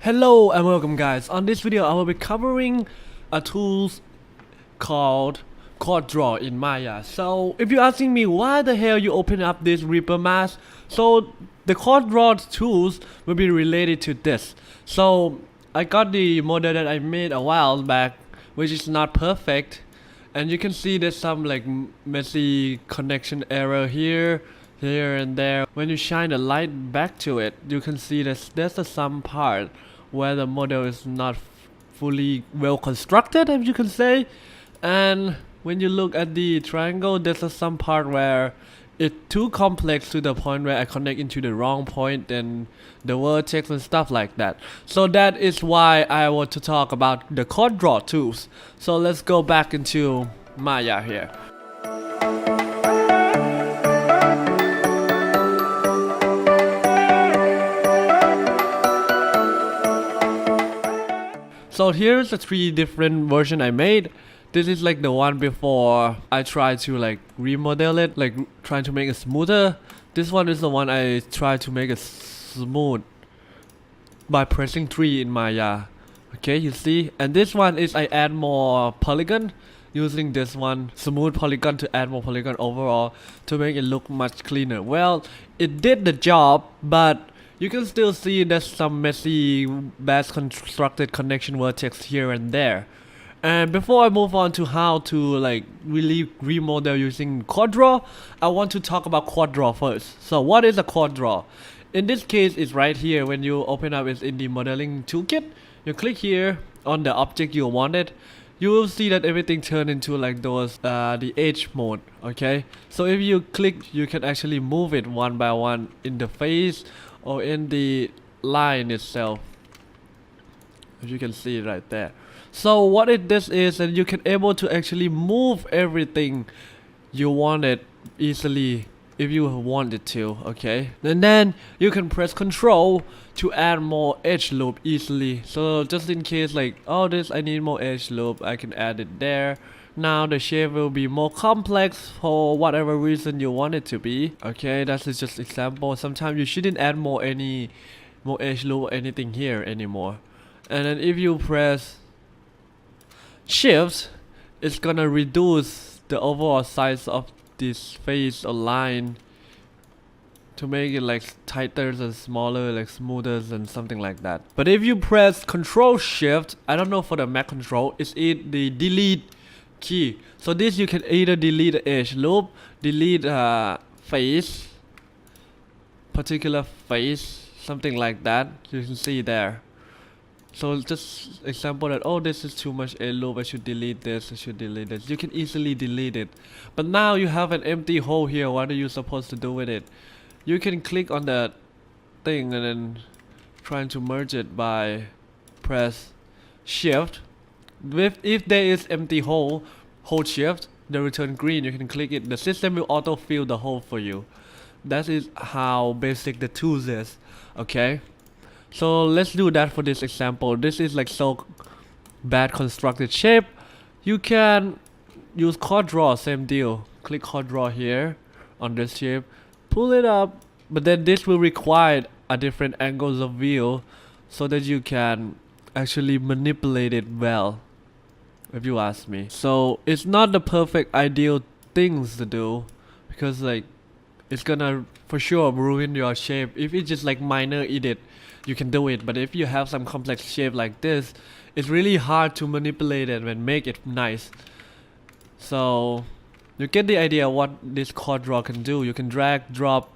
Hello and welcome guys. On this video I will be covering a tool called Chord Draw in Maya. So if you're asking me why the hell you open up this Reaper mask, so the Chord Draw tools will be related to this. So I got the model that I made a while back, which is not perfect, and you can see there's some like messy connection error here and there. When you shine the light back to it, you can see there's some part where the model is not fully well constructed, if you can say. And when you look at the triangle, there's some part where it's too complex to the point where I connect into the wrong point and the vertex and stuff like that. So that is why I want to talk about the Chord Draw tools. So let's go back into Maya here. So here's the three different versions I made. This is like the one before I tried to like remodel it, like trying to make it smoother. This one is the one I tried to make it smooth by pressing 3 in Maya. Okay, you see? And this one is I add more polygon using this one, smooth polygon, to add more polygon overall to make it look much cleaner. Well, it did the job, but you can still see there's some messy, bad constructed connection vertex here and there. And before I move on to how to like really remodel using Chord Draw, I want to talk about Chord Draw first. So what is a Chord Draw? In this case, it's right here. When you open up it in the modeling toolkit, you click here on the object you wanted. You will see that everything turned into like those the edge mode. Okay, so if you click, you can actually move it one by one in the face or in the line itself, as you can see right there. So what this is that you can able to actually move everything you wanted easily if you wanted to. Okay, and then you can press Control to add more edge loop easily. So just in case like, oh, this I need more edge loop, I can add it there. Now the shape will be more complex for whatever reason you want it to be. Okay, that's just example. Sometimes you shouldn't add more edge loop or anything here anymore. And then if you press Shift, it's gonna reduce the overall size of this face or line to make it like tighter and smaller, like smoother and something like that. But if you press Control Shift, I don't know for the Mac control, it's the delete key. So this you can either delete the edge loop, delete face, particular face, something like that. You can see there. So just example that, oh, this is too much edge loop, I should delete this, I should delete this. You can easily delete it. But now you have an empty hole here. What are you supposed to do with it? You can click on that thing and then trying to merge it by press Shift. If there is empty hole, hold Shift, the return green, you can click it. The system will auto fill the hole for you. That is how basic the tools is. Okay, so let's do that for this example. This is like so bad constructed shape. You can use Chord Draw, same deal. Click Chord Draw here on this shape, pull it up, but then this will require a different angles of view so that you can actually manipulate it well, if you ask me. So it's not the perfect ideal things to do, because like it's gonna for sure ruin your shape. If it's just like minor edit, you can do it, but if you have some complex shape like this, it's really hard to manipulate it and make it nice. So you get the idea what this Chord Draw can do. You can drag, drop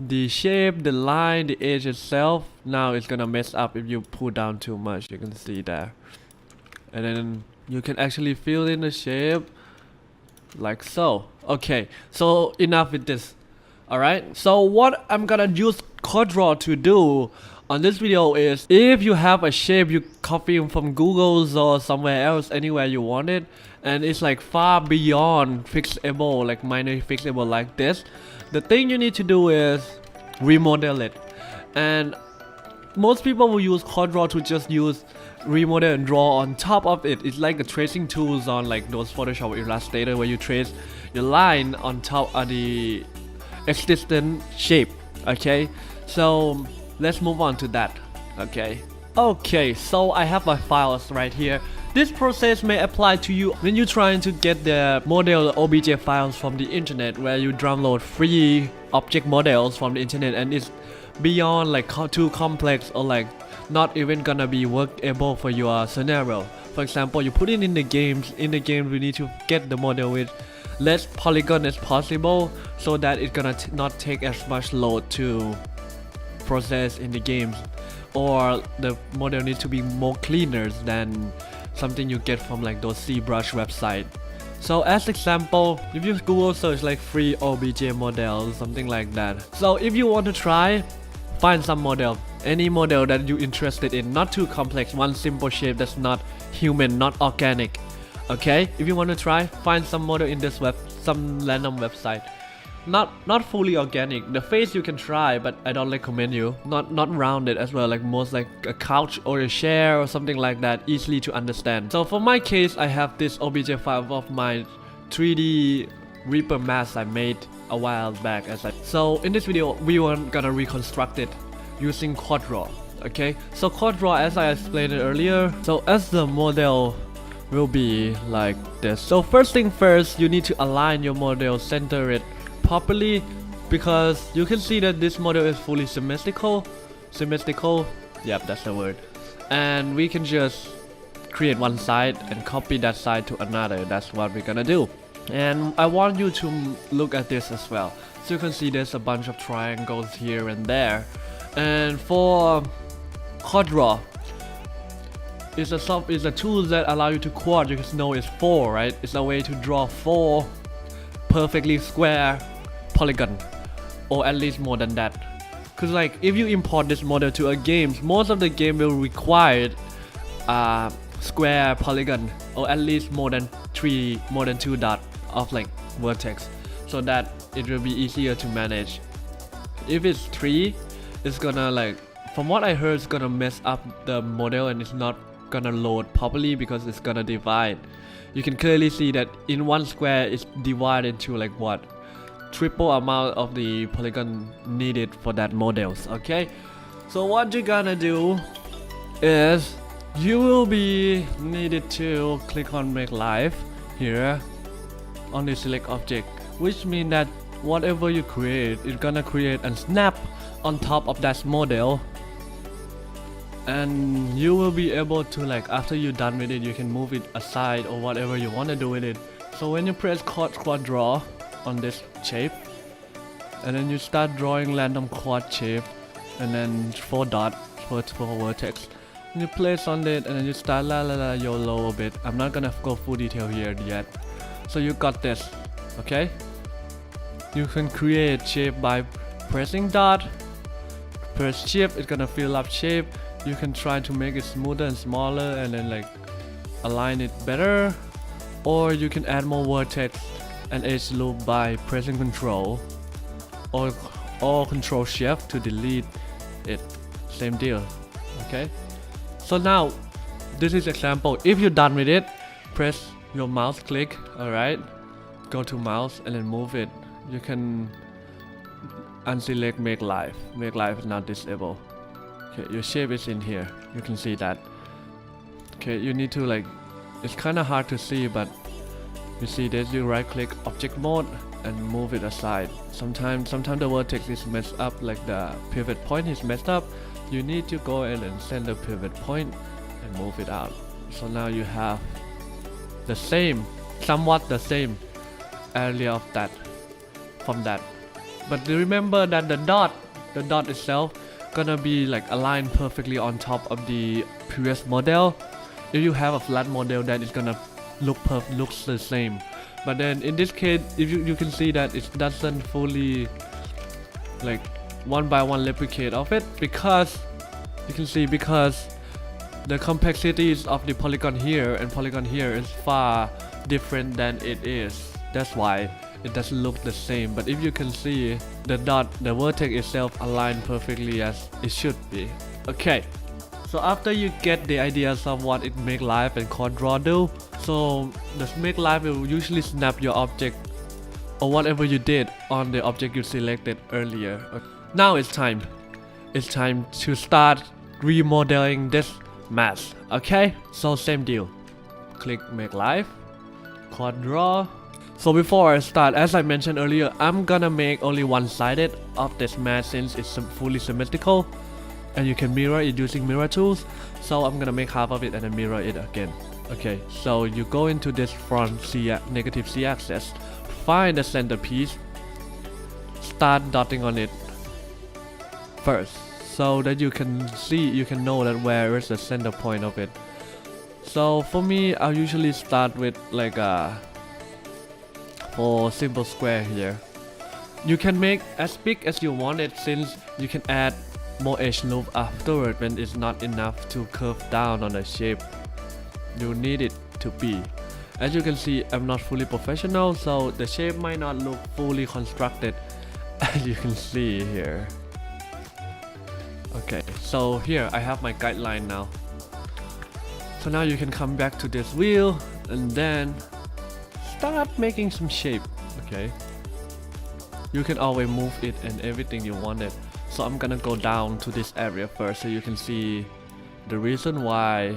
the shape, the line, the edge itself. Now it's gonna mess up if you pull down too much. You can see there, and then you can actually fill in the shape like so. Okay, so enough with this. Alright, so what I'm gonna use Chord Draw to do on this video is, if you have a shape you copy from Google's or somewhere else, anywhere you want it, and it's like far beyond fixable, like minor fixable like this, the thing you need to do is remodel it. And most people will use Chord Draw to just use remodel and draw on top of it. It's like the tracing tools on like those Photoshop or Illustrator, where you trace your line on top of the existing shape. Okay, so let's move on to that. Okay, Okay, so I have my files right here. This process may apply to you when you're trying to get the model OBJ files from the internet, where you download free object models from the internet and it's beyond like too complex or like not even gonna be workable for your scenario. For example, you put it in the games. In the game, we need to get the model with less polygon as possible so that it's gonna not take as much load to process in the games, or the model needs to be more cleaner than something you get from like those ZBrush website. So as example, if you Google search like free OBJ model, something like that. So if you want to try, find some model, any model that you're interested in, not too complex, one simple shape that's not human, not organic. Okay, if you want to try, find some model in this some random website. Not fully organic. The face you can try, but I don't recommend you. Not rounded as well, like most like a couch or a chair or something like that, easily to understand. So for my case, I have this OBJ file of my 3D Reaper mask I made a while back. So in this video, we were gonna reconstruct it using Quadro. Okay, so Quadro, as I explained it earlier, so as the model will be like this. So first thing first, you need to align your model, center it properly, because you can see that this model is fully symmetrical. Yep, that's the word. And we can just create one side and copy that side to another. That's what we're gonna do. And I want you to look at this as well. So you can see there's a bunch of triangles here and there. And for Quadro, it's a tool that allows you to quad. You can know it's 4, right? It's a way to draw 4 perfectly square polygon, or at least more than that. Cause like if you import this model to a game, most of the game will require square polygon, or at least more than 2 dots of like vertex, so that it will be easier to manage. If it's 3, it's gonna like, from what I heard, it's gonna mess up the model and it's not gonna load properly because it's gonna divide. You can clearly see that in one square it's divided into like what, triple amount of the polygon needed for that models. Okay, so what you're gonna do is you will be needed to click on make live here on the select object, which means that whatever you create, it's gonna create and snap on top of that model. And you will be able to, like, after you're done with it, you can move it aside or whatever you want to do with it. So when you press quad draw on this shape, and then you start drawing random quad shape, and then 4 dots for vertex, and you place on it, and then you start YOLO a bit. I'm not gonna go full detail here yet. So you got this, okay? You can create shape by pressing dot, press shift, it's gonna fill up shape. You can try to make it smoother and smaller and then like align it better, or you can add more vertex and edge loop by pressing control or control shift to delete it. Same deal. Okay, so now this is example. If you're done with it, press your mouse click, alright, go to mouse and then move it. You can unselect make live is not disabled. Okay, your shape is in here, you can see that. Okay, you need to like, it's kind of hard to see, but you see that you right click object mode and move it aside. Sometimes the vertex is messed up, like the pivot point is messed up. You need to go in and send the pivot point and move it out. So now you have the same, somewhat the same area of that from that. But remember that the dot itself gonna be like aligned perfectly on top of the previous model. If you have a flat model, that is gonna looks the same. But then in this case, if you can see that it doesn't fully like one by one replicate of it, because you can see, because the complexities of the polygon here and polygon here is far different than it is. That's why it doesn't look the same. But if you can see, the vertex itself aligned perfectly as it should be. Okay, so after you get the ideas of what it make live and quad draw do, so the make live will usually snap your object or whatever you did on the object you selected earlier. Now it's time to start remodeling this mask. Okay, so same deal. Click make live, quad draw. So before I start, as I mentioned earlier, I'm gonna make only one-sided of this mask since it's fully symmetrical, and you can mirror it using mirror tools. So I'm gonna make half of it and then mirror it again. Okay, so you go into this front negative z-axis, find the center piece, start dotting on it first, so that you can know that where is the center point of it. So for me, I'll usually start with like a simple square here. You can make as big as you want it, since you can add more edge loop afterward when it's not enough to curve down on the shape you need it to be. As you can see, I'm not fully professional, so the shape might not look fully constructed as you can see here. Okay, so here I have my guideline now. So now you can come back to this wheel and then start making some shape. Okay, you can always move it and everything you wanted. So I'm gonna go down to this area first so you can see the reason why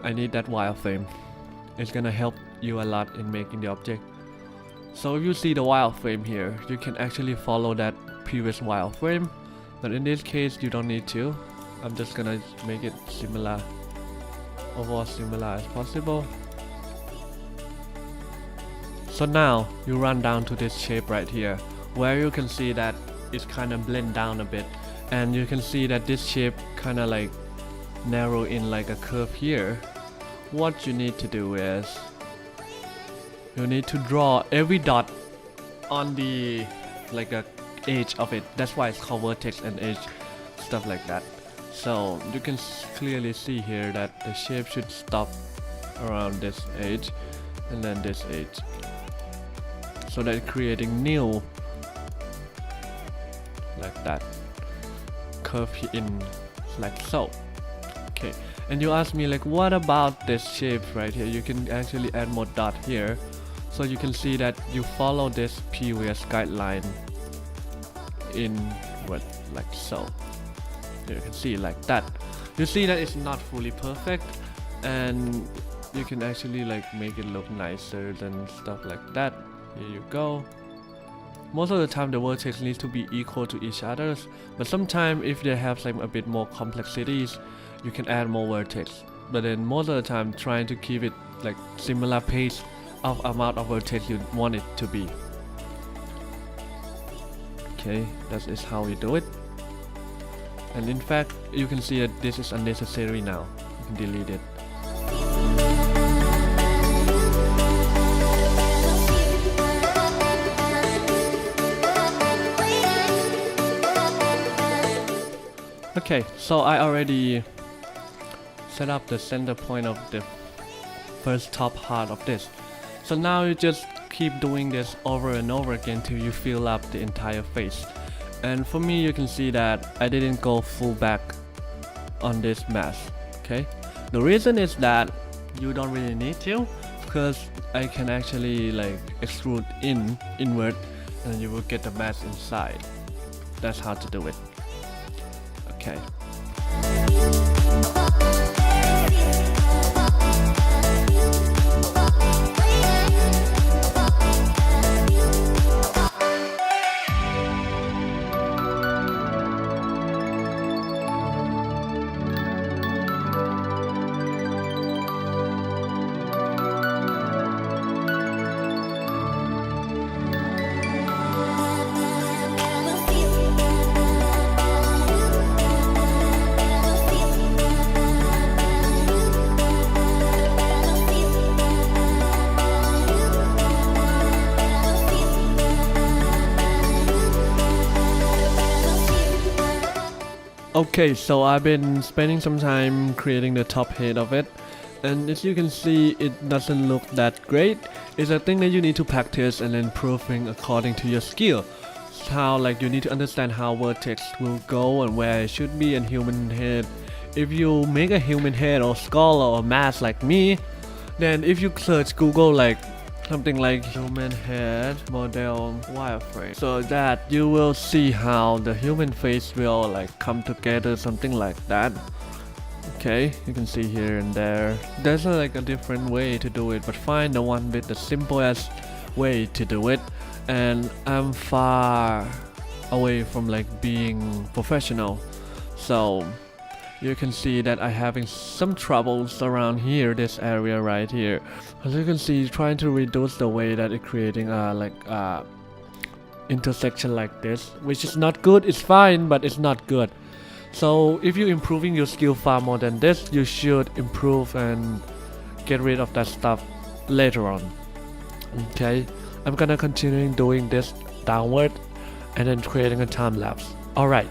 I need that wireframe. It's gonna help you a lot in making the object. So if you see the wireframe here, you can actually follow that previous wireframe, but in this case you don't need to. I'm just gonna make it similar, overall similar as possible. So now you run down to this shape right here, where you can see that it's kind of blend down a bit, and you can see that this shape kind of like narrow in like a curve here. What you need to do is you need to draw every dot on the like a edge of it. That's why it's called vertex and edge, stuff like that. So you can clearly see here that the shape should stop around this edge and then this edge, so that creating new like that curve in like so. Okay, and you ask me like, what about this shape right here? You can actually add more dot here, so you can see that you follow this previous guideline in what like so. You can see like that. You see that it's not fully perfect, and you can actually like make it look nicer and stuff like that. Here you go. Most of the time the vertex needs to be equal to each other, but sometimes if they have like a bit more complexities, you can add more vertex. But then most of the time trying to keep it like similar pace of amount of vertex you want it to be. Okay, that is how we do it. And in fact, you can see that this is unnecessary now. You can delete it. Okay, so I already set up the center point of the first top part of this. So now you just keep doing this over and over again till you fill up the entire face. And for me, you can see that I didn't go full back on this mask. Okay, the reason is that you don't really need to, because I can actually like extrude inward and you will get the mask inside. That's how to do it. Okay. Okay, so I've been spending some time creating the top head of it, and as you can see, it doesn't look that great. It's a thing that you need to practice and improving according to your skill. It's how like you need to understand how vertex will go and where it should be, and human head. If you make a human head or skull or a mask like me, then if you search Google like something like human head model wireframe, so that you will see how the human face will like come together, something like that. Okay, you can see here and there. There's like a different way to do it, but find the one with the simplest way to do it. And I'm far away from like being professional, so you can see that I'm having some troubles around here, this area right here. As you can see, trying to reduce the way that it's creating a intersection like this, which is not good. It's fine, but it's not good. So if you're improving your skill far more than this, you should improve and get rid of that stuff later on. Okay, I'm gonna continue doing this downward and then creating a time lapse. Alright.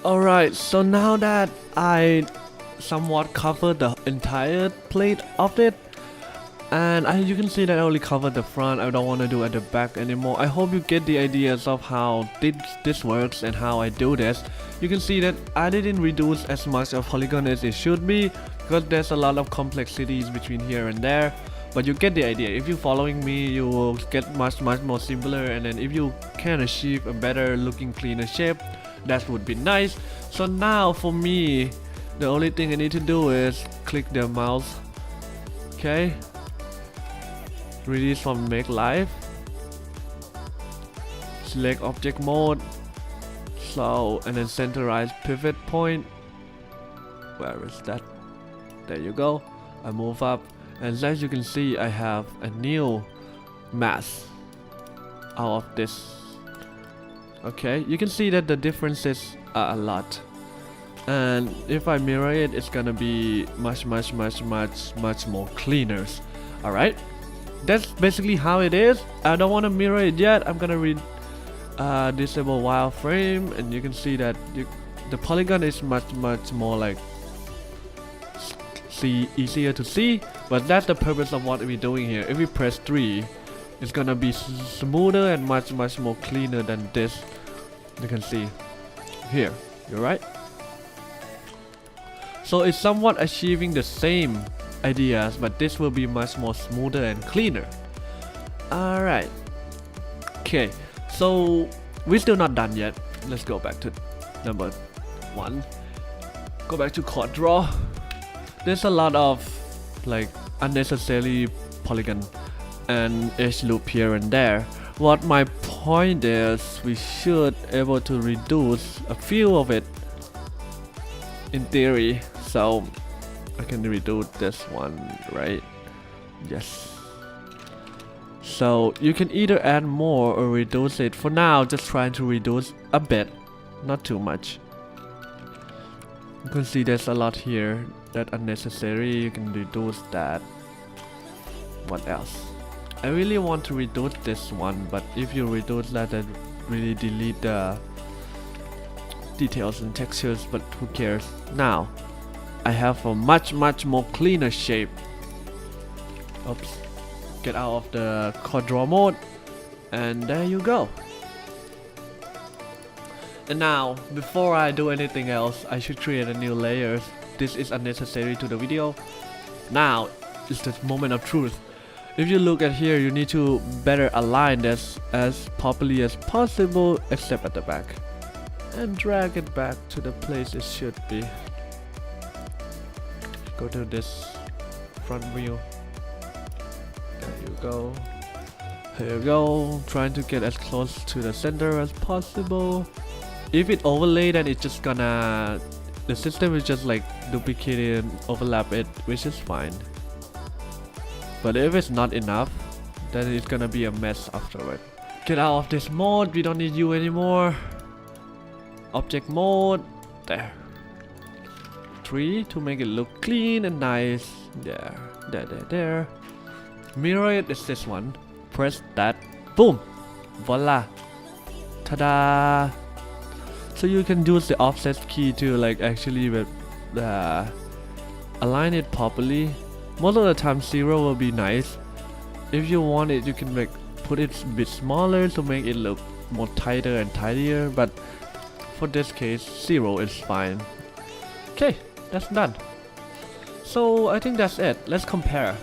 Alright, so now that I somewhat covered the entire plate of it, and you can see that I only covered the front. I don't want to do at the back anymore. I hope you get the ideas of how this works and how I do this. You can see that I didn't reduce as much of polygon as it should be, because there's a lot of complexities between here and there. But you get the idea. If you're following me, you will get much more simpler, and then if you can achieve a better looking, cleaner shape, that would be nice. So now for me, the only thing I need to do is click the mouse. Okay, release from make live, select object mode, so, and then centerize pivot point. Where is that? There you go. I move up, and as you can see, I have a new mass out of this. Okay, you can see that the differences are a lot, and if I mirror it, it's gonna be much more cleaner. Alright, that's basically how it is. I don't want to mirror it yet. I'm gonna disable wireframe, and you can see that the polygon is much more like easier to see, but that's the purpose of what we're doing here. If we press 3, it's gonna be smoother and much more cleaner than this. You can see here, you're right. So it's somewhat achieving the same ideas, but this will be much more smoother and cleaner. Alright. Okay, so we're still not done yet. Let's go back to number 1. Go back to chord draw. There's a lot of like unnecessary polygon and edge loop here and there. What my point is, we should able to reduce a few of it in theory. So I can reduce this one, right? Yes. So you can either add more or reduce it. For now, just trying to reduce a bit, not too much. You can see there's a lot here that unnecessary. You can reduce that. What else? I really want to reduce this one, but if you reduce that, then really delete the details and textures, but who cares? Now I have a much more cleaner shape. Oops. Get out of the chord draw mode, and there you go. And now, before I do anything else, I should create a new layer. This is unnecessary to the video. Now is the moment of truth. If you look at here, you need to better align this as properly as possible, except at the back, and drag it back to the place it should be. Go to this front view. There you go. Here you go. Trying to get as close to the center as possible. If it overlay, then it's just gonna, the system is just like duplicate it and overlap it, which is fine. But if it's not enough, then it's gonna be a mess afterward. Get out of this mode. We don't need you anymore. Object mode. There. 3 to make it look clean and nice. There. Mirror it is this one. Press that. Boom. Voila. Ta-da. So you can use the offset key to like actually align it properly. Most of the time 0 will be nice. If you want it, you can like put it a bit smaller to make it look more tighter and tidier, but for this case 0 is fine. Okay, that's done. So I think that's it. Let's compare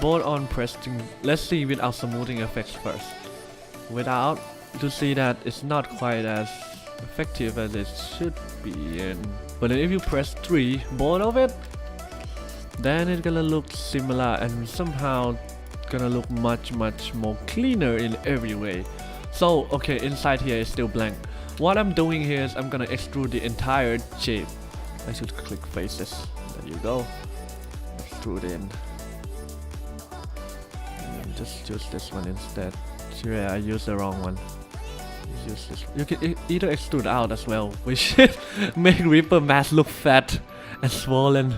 both on pressing. Let's see without smoothing effects first. Without, to see that it's not quite as effective as it should be. But then if you press 3, both of it, then it's gonna look similar and somehow gonna look much more cleaner in every way. So okay, inside here is still blank. What I'm doing here is I'm gonna extrude the entire shape. I should click faces. There you go. Extrude in. And just use this one instead. Yeah, I used the wrong one. Use this. You can either extrude out as well, which make Reaper mask look fat and swollen,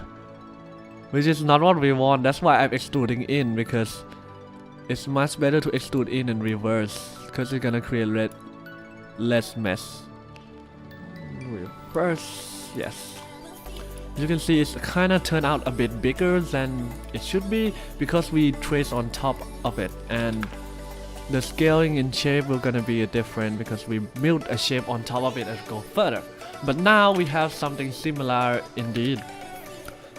which is not what we want. That's why I'm extruding in, because it's much better to extrude in and reverse, because you're gonna create less mess. Reverse, yes. You can see it's kind of turned out a bit bigger than it should be because we trace on top of it, and the scaling in shape will gonna be different because we built a shape on top of it and go further. But now we have something similar indeed.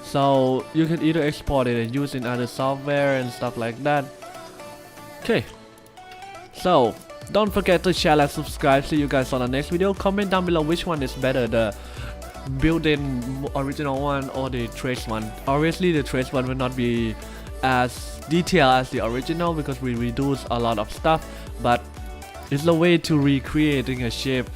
So you can either export it and use in other software and stuff like that. Okay. So don't forget to share and subscribe. See you guys on the next video. Comment down below which one is better, the built-in original one or the trace one. Obviously the trace one will not be as detailed as the original because we reduce a lot of stuff, but it's a way to recreating a shape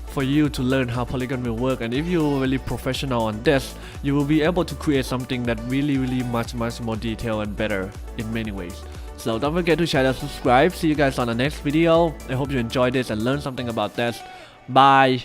for you to learn how polygon will work. And if you're really professional on this, you will be able to create something that really much more detailed and better in many ways. So don't forget to share and subscribe. See you guys on the next video. I hope you enjoyed this and learned something about this. Bye.